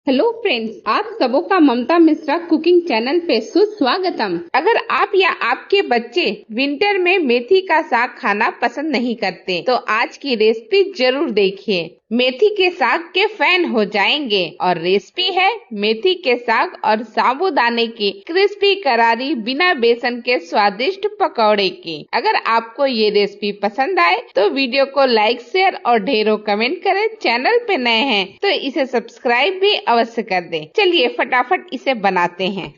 Hello friends, आप सबों का ममता मिश्रा कुकिंग चैनल पे सुस्वागतम। अगर आप या आपके बच्चे विंटर में मेथी का साग खाना पसंद नहीं करते तो आज की रेसिपी जरूर देखिए। मेथी के साग के फैन हो जाएंगे। और रेसिपी है मेथी के साग और साबूदाने की क्रिस्पी करारी बिना बेसन के स्वादिष्ट पकौड़े की। अगर आपको ये रेसिपी पसंद आए तो वीडियो को लाइक, शेयर और ढेरों कमेंट करें। चैनल पे नए हैं तो इसे सब्सक्राइब भी अवश्य कर दें। चलिए फटाफट इसे बनाते हैं।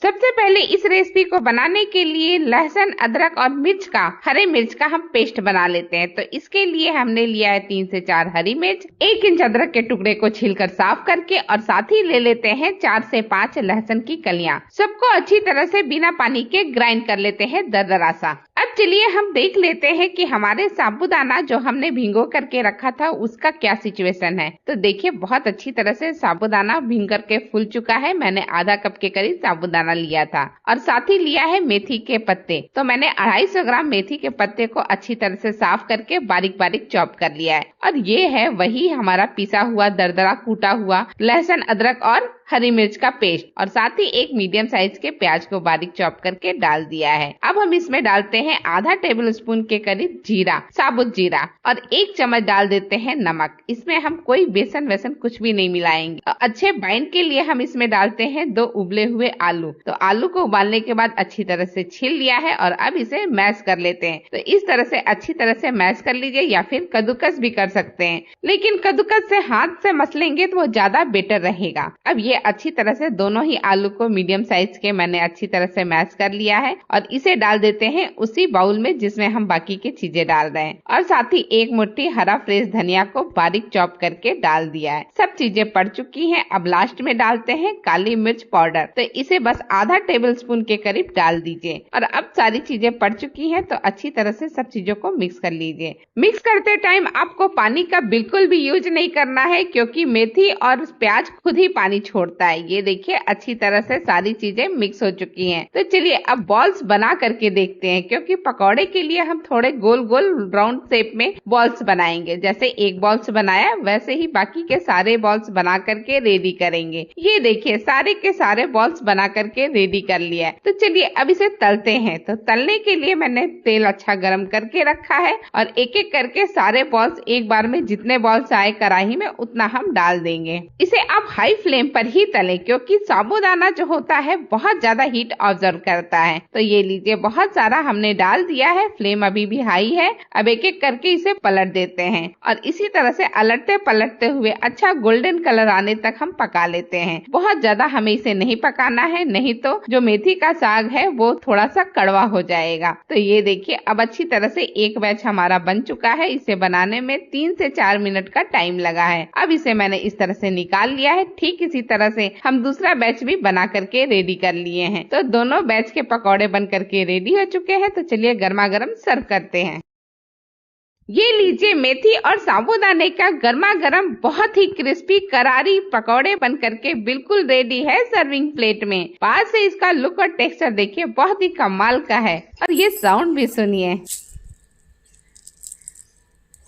सबसे पहले इस रेसिपी को बनाने के लिए लहसुन, अदरक और हरे मिर्च का हम पेस्ट बना लेते हैं। तो इसके लिए हमने लिया है 3 से 4 हरी मिर्च, 1 इंच अदरक के टुकड़े को छीलकर साफ करके, और साथ ही ले लेते हैं 4 से 5 लहसुन की कलियां। सबको अच्छी तरह से बिना पानी के ग्राइंड कर लेते हैं दरदरा सा। अब चलिए हम देख लेते हैं कि हमारे साबूदाना जो हमने भिगो करके रखा था उसका क्या सिचुएशन है। तो देखिए बहुत अच्छी तरह से साबूदाना भीग करके फूल चुका है। मैंने आधा कप के करीब साबूदाना लिया था और साथ ही लिया है मेथी के पत्ते। तो मैंने 250 ग्राम मेथी के पत्ते को अच्छी तरह से साफ करके बारीक बारीक चॉप कर लिया है। और ये है वही हमारा पिसा हुआ दरदरा कूटा हुआ लहसुन, अदरक और हरी मिर्च का पेस्ट, और साथ ही एक मीडियम साइज के प्याज को बारीक चॉप करके डाल दिया है। अब हम इसमें डालते हैं आधा टेबल स्पून के करीब जीरा, साबुत जीरा, और 1 चम्मच डाल देते हैं नमक। इसमें हम कोई बेसन वैसन कुछ भी नहीं मिलाएंगे। अच्छे बाइंड के लिए हम इसमें डालते हैं 2 उबले हुए आलू। तो आलू को उबालने के बाद अच्छी तरह से छील लिया है और अब इसे मैश कर लेते हैं। तो इस तरह से अच्छी तरह से मैश कर लीजिए, या फिर कद्दूकस भी कर सकते हैं, लेकिन कद्दूकस से हाथ से मसलेंगे तो वो ज्यादा बेटर रहेगा। अब ये अच्छी तरह से दोनों ही आलू को मीडियम साइज के मैंने अच्छी तरह से मैश कर लिया है और इसे डाल देते हैं उसी बाउल में जिसमें हम बाकी की चीजें डाल रहे हैं। और साथ ही 1 मुट्ठी हरा फ्रेश धनिया को बारीक चॉप करके डाल दिया है। सब चीजें पड़ चुकी हैं। अब लास्ट में डालते हैं काली मिर्च पाउडर। तो इसे बस आधा टेबल स्पून के करीब डाल दीजिए। और अब सारी चीजें पड़ चुकी हैं तो अच्छी तरह से सब चीजों को मिक्स कर लीजिए। मिक्स करते टाइम आपको पानी का बिल्कुल भी यूज नहीं करना है, क्योंकि मेथी और प्याज खुद ही पानी छोड़ता है। ये देखिए अच्छी तरह से सारी चीजें मिक्स हो चुकी हैं। तो चलिए अब बॉल्स बना करके देखते हैं, क्योंकि पकौड़े के लिए हम थोड़े गोल गोल राउंड शेप में बॉल्स बनाएंगे। जैसे एक बॉल्स बनाया वैसे ही बाकी के सारे बॉल्स बना करके रेडी करेंगे। ये देखिए सारे के सारे बॉल्स बना करके रेडी कर लिया है। तो चलिए अब इसे तलते हैं। तो तलने के लिए मैंने तेल अच्छा गर्म करके रखा है और एक एक करके सारे बॉल्स एक बार में जितने बॉल्स आए कढ़ाई में उतना हम डाल देंगे। इसे आप हाई फ्लेम पर ही तलें, क्योंकि साबूदाना जो होता है बहुत ज्यादा हीट ऑब्जर्व करता है। तो ये लीजिए बहुत सारा हमने डाल दिया है। फ्लेम अभी भी हाई है। अब एक एक करके इसे पलट देते हैं और इसी तरह से अलटते पलटते हुए अच्छा गोल्डन कलर आने तक हम पका लेते हैं। बहुत ज्यादा हमें इसे नहीं पकाना है, नहीं तो जो मेथी का साग है वो थोड़ा सा कड़वा हो जाएगा। तो ये देखिए अब अच्छी तरह से एक बैच हमारा बन चुका है। इसे बनाने में 3 से 4 मिनट का टाइम लगा है। अब इसे मैंने इस तरह से निकाल लिया है। ठीक इसी तरह से हम दूसरा बैच भी बना करके रेडी कर लिए हैं। तो दोनों बैच के पकौड़े बन करके रेडी हो चुके हैं। तो चलिए गर्मा गर्म सर्व करते हैं। ये लीजिए मेथी और साबूदाने का गर्मा गर्म बहुत ही क्रिस्पी करारी पकौड़े बन करके बिल्कुल रेडी है सर्विंग प्लेट में। पास से इसका लुक और टेक्सचर देखिए बहुत ही कमाल का है। और ये साउंड भी सुनिए,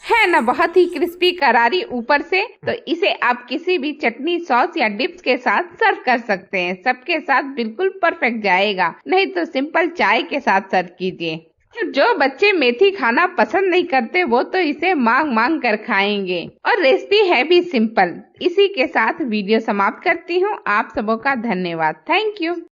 है ना बहुत ही क्रिस्पी करारी ऊपर से। तो इसे आप किसी भी चटनी, सॉस या डिप्स के साथ सर्व कर सकते हैं। सबके साथ बिल्कुल परफेक्ट जाएगा, नहीं तो सिंपल चाय के साथ सर्व कीजिए। जो बच्चे मेथी खाना पसंद नहीं करते वो तो इसे मांग मांग कर खाएंगे। और रेसिपी है भी सिंपल। इसी के साथ वीडियो समाप्त करती हूँ। आप सबों का धन्यवाद। Thank you.